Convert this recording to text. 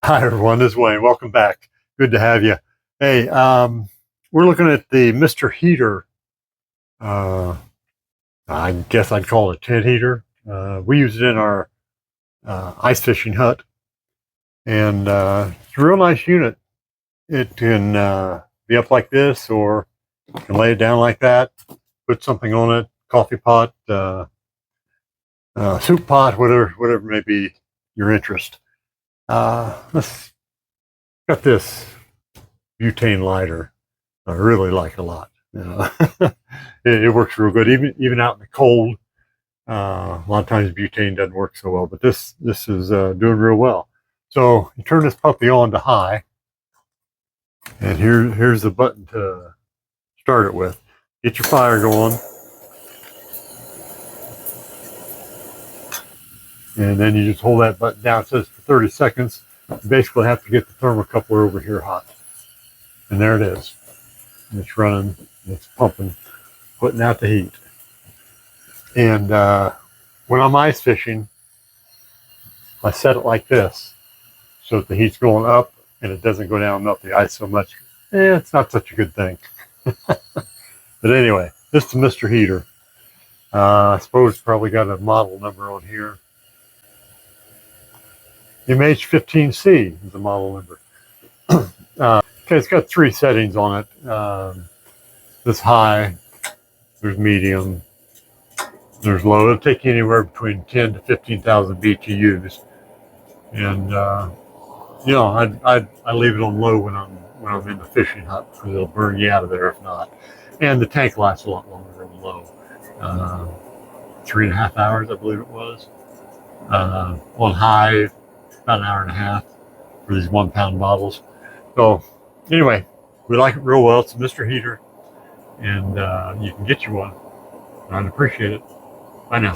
Hi everyone, this is Wayne. Welcome back. Good to have you. Hey, we're looking at the Mr. Heater. Uh, I guess I'd call it a tent heater. We use it in our ice fishing hut, and it's a real nice unit. It can be up like this, or you can lay it down like that. Put something on it, coffee pot, soup pot, whatever may be your interest. Let's got this butane lighter. I really like it a lot. It works real good, even out in the cold. A lot of times butane doesn't work so well, but this is doing real well. So you turn this puppy on to high, and here's the button to start it with. Get your fire going, and then you just hold that button down. It says for 30 seconds. You basically have to get the thermocouple over here hot, and there it is. It's running, it's pumping, putting out the heat. And when I'm ice fishing, I set it like this so that the heat's going up and it doesn't go down and up the ice so much. It's not such a good thing. But anyway, this is Mr. Heater. I suppose it's probably got a model number on here. MH15C is the model number. Okay, it's got 3 settings on it. There's high, there's medium, there's low. It'll take you anywhere between 10 to 15,000 BTUs. And I leave it on low when I'm in the fishing hut because it'll burn you out of there if not. And the tank lasts a lot longer on low. 3.5 hours, I believe it was. On high, about an hour and a half for these 1 pound bottles. So anyway, we like it real well. It's a Mr. Heater, and you can get you one. I'd appreciate it. Bye now.